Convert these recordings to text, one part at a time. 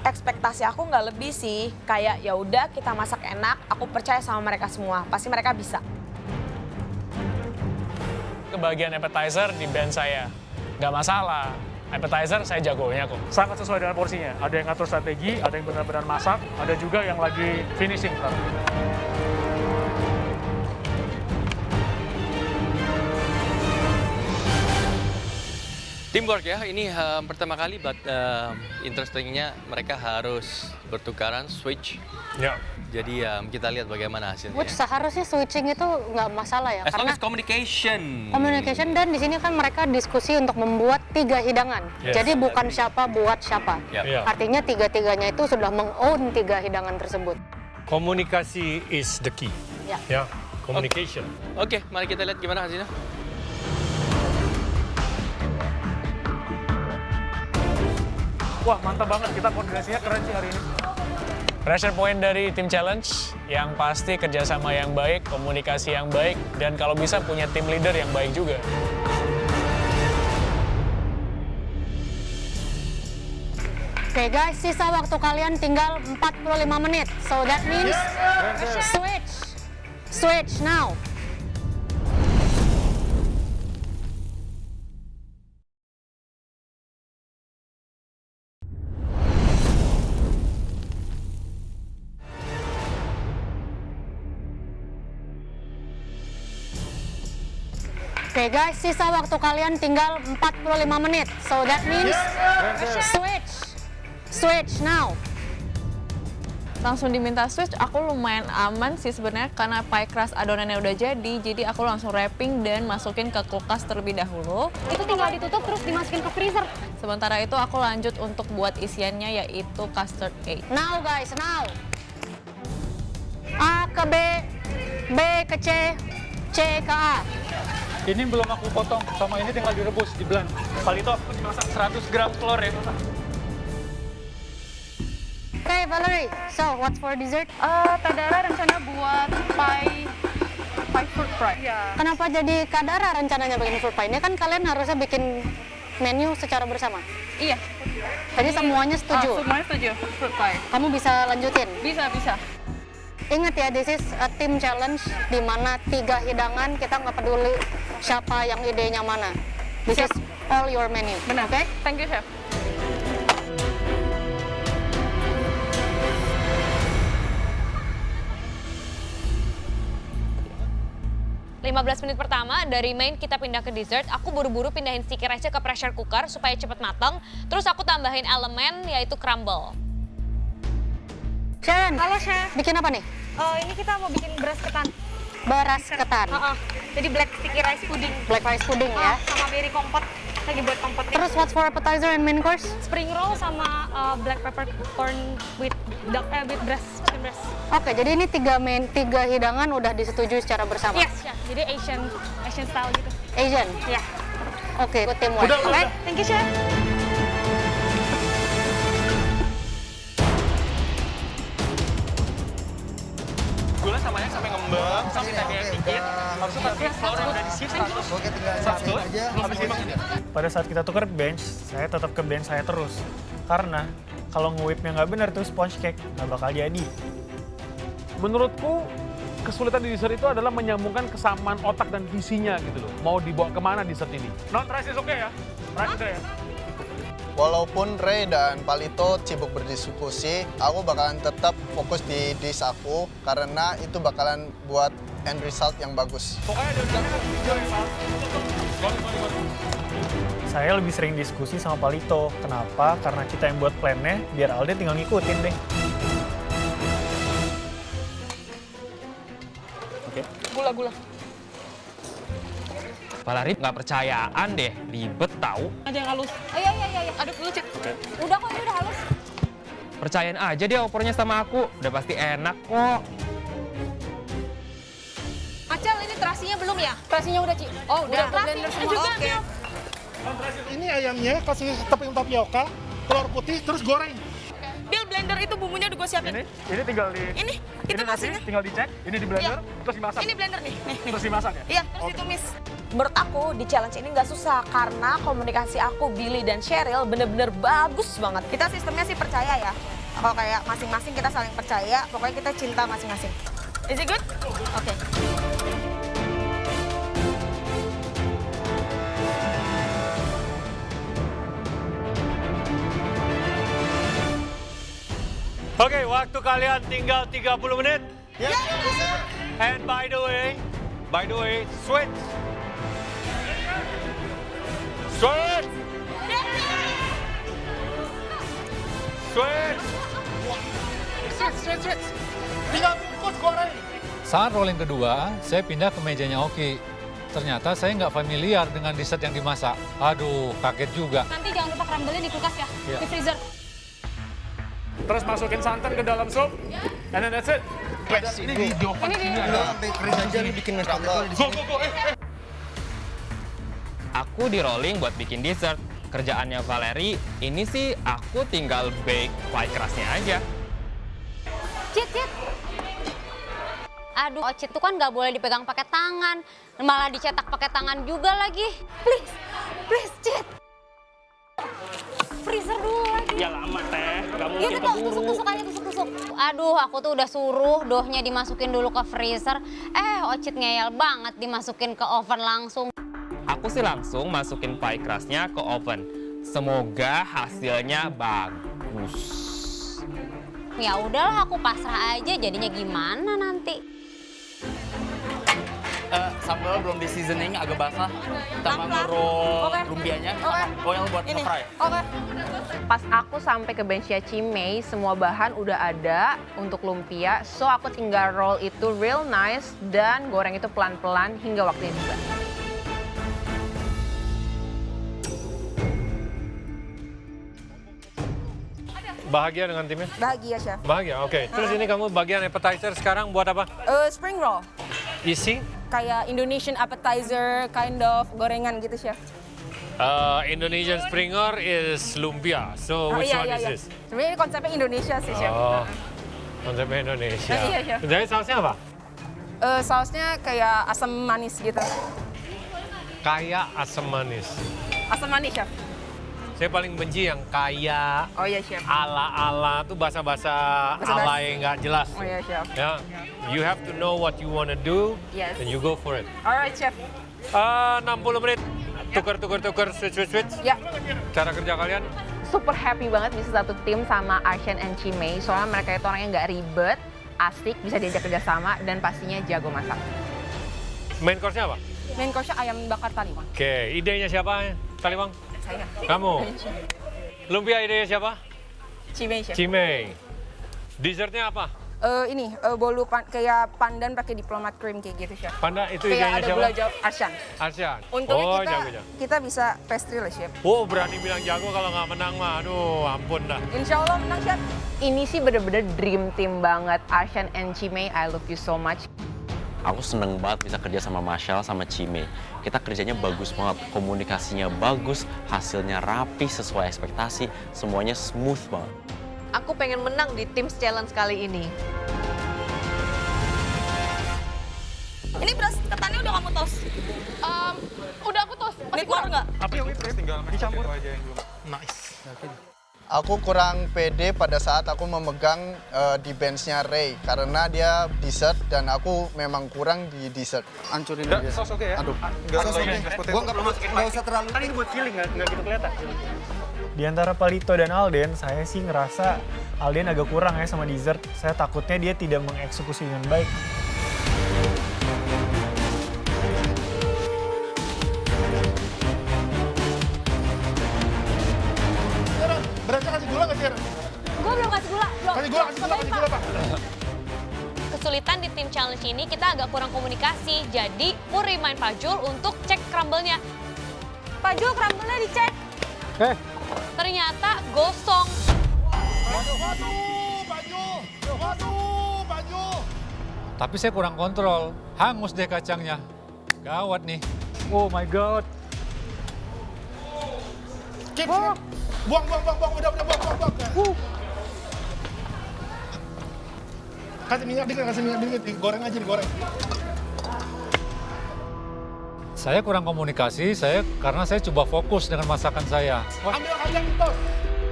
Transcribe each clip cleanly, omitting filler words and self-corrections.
Ekspektasi aku nggak lebih sih, kayak ya udah kita masak enak, aku percaya sama mereka semua, pasti mereka bisa. Kebagian appetizer di band saya, nggak masalah. Appetizer saya jagonya kok. Sangat sesuai dengan porsinya. Ada yang ngatur strategi, ada yang benar-benar masak, ada juga yang lagi finishing. Teamwork ya, ini pertama kali, but interestingnya mereka harus bertukaran, switch. Ya. Jadi kita lihat bagaimana hasilnya. Which seharusnya switching itu nggak masalah ya, As long karena as communication. communication dan di sini kan mereka diskusi untuk membuat 3 hidangan. Yes. Jadi bukan siapa buat siapa. Ya. Iya. Artinya 3-3-nya itu sudah meng-own 3 hidangan tersebut. Komunikasi is the key. Ya. Ya, communication. Oke, mari kita lihat gimana hasilnya. Wah, mantap banget. Kita koordinasinya keren sih hari ini. Pressure point dari tim challenge yang pasti kerjasama yang baik, komunikasi yang baik, dan kalau bisa punya tim leader yang baik juga. Oke guys, sisa waktu kalian tinggal 45 menit. So that means switch now. Oke guys, sisa waktu kalian tinggal 45 menit. So that means switch now. Langsung diminta switch, aku lumayan aman sih sebenarnya karena pie crust adonannya udah jadi aku langsung wrapping dan masukin ke kulkas terlebih dahulu. Itu tinggal ditutup terus dimasukin ke freezer. Sementara itu aku lanjut untuk buat isiannya yaitu custard cake. Now guys, now. A ke B, B ke C, C ke A. Ini belum aku potong, sama ini tinggal direbus, di blend. Kali itu aku masak 100 gram telur ya. Okay, Valerie. So, what's for dessert? Tadara rencana buat pie fruit pie. Kenapa jadi Kadara rencananya bikin fruit pie? Ini kan kalian harusnya bikin menu secara bersama. Iya. Jadi semuanya setuju. Semuanya setuju fruit pie. Kamu bisa lanjutin. Bisa. Ingat ya, this is a team challenge di mana 3 hidangan, kita nggak peduli siapa yang idenya mana. This is all your menu. Benar. Oke? Thank you, Chef. Lima 15 menit pertama dari main kita pindah ke dessert. Aku buru-buru pindahin sticky rice ke pressure cooker supaya cepet matang. Terus aku tambahin elemen yaitu crumble. Sharon, Halo Chef, bikin apa nih? ini kita mau bikin beras ketan. Beras ketan. Jadi black sticky rice pudding. Black rice pudding ya. Sama berry kompot. Lagi buat kompotnya. Terus what's for appetizer and main course? Spring roll sama black peppercorn with breast, chicken breast. Oke, jadi ini 3 hidangan udah disetujui secara bersama. Yes, Chef. Jadi Asian style gitu. Asian. Ya. Oke, good teamwork. Oke, thank you Chef. Gula sama yang sampai ngembang, sampai kayak dikit. Harusnya pakai flour yang udah di-sift. Oke, tinggal saring aja. Habis ini Pada saat kita tukar bench, saya tetap ke bench saya terus. Karena kalau nge-whip-nya nggak benar tuh sponge cake nggak bakal jadi. Menurutku kesulitan di dessert itu adalah menyambungkan kesamaan otak dan visinya gitu loh. Mau dibawa kemana dessert ini? Non rice is okay ya? Rice udah ya? Walaupun Ray dan Palito sibuk berdiskusi, aku bakalan tetap fokus di dish aku karena itu bakalan buat end result yang bagus. Pokoknya saya lebih sering diskusi sama Palito. Kenapa? Karena kita yang buat plannya, biar Alde tinggal ngikutin deh. Oke. Gula. Valerie nggak percayaan deh, ribet tahu. Aja yang halus. Iya. Aduk dulu, Cik. Udah kok, ini udah halus. Percayaan aja dia opornya sama aku, udah pasti enak kok. Acel, ini terasinya belum ya? Terasinya udah, Ci. Oh, udah. Terasinya juga. Oke. Ini ayamnya kasih tepung tapioka, telur putih, terus goreng. Bill, blender itu bumbunya udah gue siapin. Ini tinggal di... Ini, itu nasi, nasinya. tinggal dicek, ini di blender, terus dimasak. Ini blender nih. Terus dimasak ya? Iya, terus ditumis. Menurut aku di challenge ini nggak susah karena komunikasi aku, Billy dan Cheryl bener-bener bagus banget. Kita sistemnya sih percaya ya. Kalau kayak masing-masing kita saling percaya, pokoknya kita cinta masing-masing. Is it good? Oke. Oke, waktu kalian tinggal 30 menit. And by the way, switch. Switch. Switch. Saat rolling kedua, saya pindah ke mejanya Oki. Ternyata saya nggak familiar dengan dessert yang dimasak. Aduh, kaget juga. Nanti jangan lupa crumble-nya di kulkas ya, Iya. di freezer. Terus masukin santan ke dalam sup, and then that's it. Ini di Jovan sini ada. Aku di rolling buat bikin dessert. Kerjaannya Valerie, ini sih aku tinggal bake pie crust-nya aja. Cit. Aduh, Ocit tuh kan nggak boleh dipegang pakai tangan, malah dicetak pakai tangan juga lagi. Please, Cit. Freezer dulu lagi. Ya lama teh, nggak mungkin Gitu tuh, tusuk-tusuk aja, tusuk-tusuk. Aduh, aku tuh udah suruh dohnya dimasukin dulu ke freezer. Ocit ngeyel banget dimasukin ke oven langsung. Aku sih langsung masukin pie crust-nya ke oven. Semoga hasilnya bagus. Ya udahlah, aku pasrah aja, jadinya gimana nanti. Sambal belum di seasoning, agak basah. Tambah ngerol lumpianya, oil buat nge-fry. Pas aku sampai ke benchnya Cimei, semua bahan udah ada untuk lumpia. So aku tinggal roll itu real nice dan goreng itu pelan-pelan hingga waktunya tiba. Bahagia dengan timnya? Bahagia, Chef. Bahagia, oke. Terus ini kamu bagian appetizer sekarang buat apa? Spring roll. Isi? Kayak Indonesian appetizer, kind of gorengan gitu, Chef. Indonesian Springer is lumpia. So which one is this? Sebenarnya ini konsepnya Indonesia sih, Chef. Oh, konsepnya Indonesia. Iya, Chef. Jadi sausnya apa? Sausnya kayak asam manis gitu. Kayak asam manis. Asam manis, Chef. Saya paling benci yang kayak Oh iya, Chef. ala-ala tuh bahasa-bahasa ala yang nggak jelas. Oh iya, Chef. Ya, you have to know what you wanna do, Yes. and you go for it. Alright, Chef. 60 menit, tukar, switch. Ya. Cara kerja kalian? Super happy banget bisa satu tim sama Arshan and Cimei. Soalnya mereka itu orangnya nggak ribet, asik, bisa diajak kerjasama, dan pastinya jago masak. Main course-nya apa? Main course-nya ayam bakar taliwang. Oke, idenya siapa? Taliwang? Saya. Kamu? Lumpia idenya siapa? Cimei, Chef. Cimei. Dessertnya apa? Bolu kayak pandan pakai diplomat cream kayak gitu, Chef. Panda itu Kayak idenya ada siapa? gula jawa, Arshan. Arsyad. Untungnya Oh, kita jago. kita bisa pastry lah, Chef. Oh, berani bilang jago kalau nggak menang mah. Aduh, ampun dah. Insya Allah menang, Chef. Ini sih bener-bener dream team banget. Arshan and Cimei, I love you so much. Aku seneng banget bisa kerja sama Marshall sama Cimei. Kita kerjanya bagus banget, komunikasinya bagus, hasilnya rapi sesuai ekspektasi, semuanya smooth banget. Aku pengen menang di Teams Challenge kali ini. Ini beras ketannya udah kamu tos? Udah aku tos. Ini keluar nggak? Apa yang whipped cream? Tinggal dicampur aja yang belum. Nice. Aku kurang pede pada saat aku memegang di benchnya Ray karena dia dessert dan aku memang kurang di dessert. Hancurin aja. Sos oke ya? Aduh. Sos oke. Gua nggak usah terlalu. Kan ini buat feeling nggak gitu kelihatan. Di antara Palito dan Alden, saya sih ngerasa Alden agak kurang ya sama dessert. Saya takutnya dia tidak mengeksekusi dengan baik. Berarti kasih gula nggak, Cer? Gue belum kasih gula, belum. Kasih gula, Pak. Kesulitan di tim challenge ini kita agak kurang komunikasi, jadi Pur remind Pajul untuk cek crumble-nya. Pajul, crumble-nya dicek. Ternyata gosong. Tapi saya kurang kontrol. Hangus deh kacangnya. Gawat nih. Oh my God. Buang, udah, buang. Kasih minyak dikit, digoreng aja, digoreng. Saya kurang komunikasi, karena saya coba fokus dengan masakan saya. Ambil kacang tos.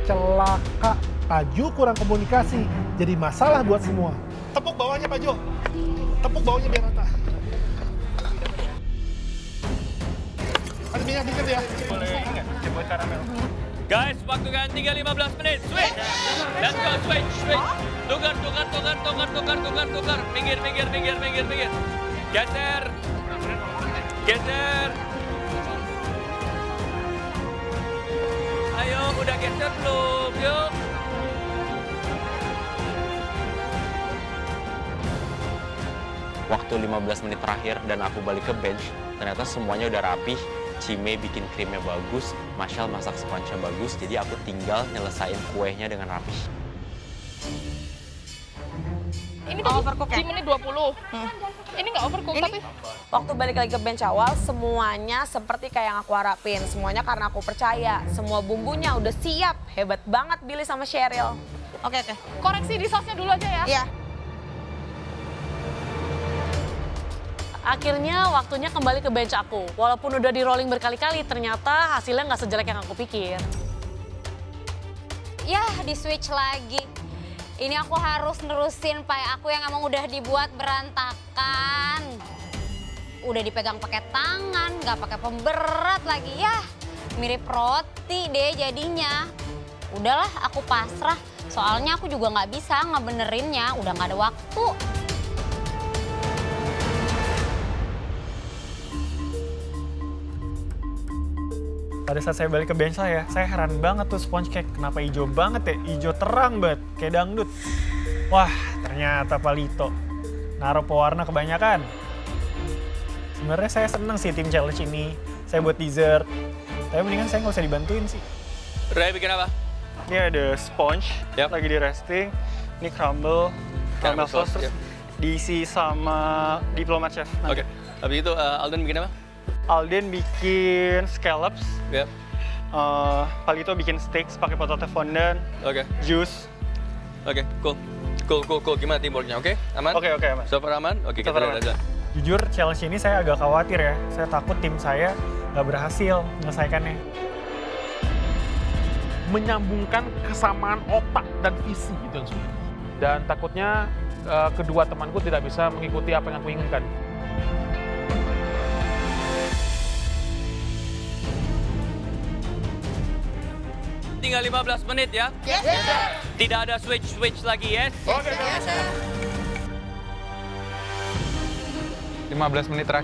Celaka. Pak kurang komunikasi, jadi masalah buat semua. Tepuk bawahnya Pak Tepuk bawahnya biar rata. Ada minyak dikit ya. Boleh ingat, buat karamel. Guys, waktu ganti 15 menit. Switch. Let's go, switch. Tukar. Minggir. Geser. Ayo, udah geser belum? Yuk. Waktu 15 menit terakhir dan aku balik ke bench, ternyata semuanya udah rapih. Cime bikin krimnya bagus, Marshall masak sponge-nya bagus, jadi aku tinggal nyelesain kuenya dengan rapih. Ini tadi overcook ya? Ini 20. Ini nggak overcook tapi... Waktu balik lagi ke bench awal, semuanya seperti kayak yang aku harapin. Semuanya karena aku percaya, semua bumbunya udah siap. Hebat banget Billy sama Cheryl. Oke. Koreksi di sausnya dulu aja ya? Iya. Akhirnya waktunya kembali ke bench aku. Walaupun udah di rolling berkali-kali, ternyata hasilnya nggak sejelek yang aku pikir. Yah, di switch lagi. Ini aku harus nerusin pie aku yang emang udah dibuat berantakan. Udah dipegang pakai tangan, nggak pakai pemberat lagi. Yah, mirip roti deh jadinya. Udahlah, aku pasrah. Soalnya aku juga nggak bisa ngebenerinnya, udah nggak ada waktu. Pada saat saya balik ke bench saya heran banget tuh sponge cake. Kenapa hijau banget ya? Hijau terang banget, kayak dangdut. Wah, ternyata Palito naruh pewarna kebanyakan. Sebenarnya saya seneng sih tim challenge ini. Saya buat dessert. Tapi mendingan saya nggak usah dibantuin sih. Ray bikin apa? Ini ada sponge, lagi di resting. Ini crumble, caramel sauce, terus diisi sama diplomat chef. Oke, habis itu Alden bikin apa? Alden bikin scallops. Yep. Palito bikin steaks pakai potato fondant. Oke. Juice. Oke, cool. Gimana teamworknya? Oke, aman? Oke, aman. So far aman? Oke, kita aman. lihat. Jujur, challenge ini saya agak khawatir ya. Saya takut tim saya nggak berhasil menyelesaikannya. Menyambungkan kesamaan otak dan visi itu yang sulit. Dan takutnya kedua temanku tidak bisa mengikuti apa yang aku inginkan. Tinggal 15 menit ya. Yes, sir. Tidak ada switch lagi, yes? Yes, sir. 15 menit terakhir.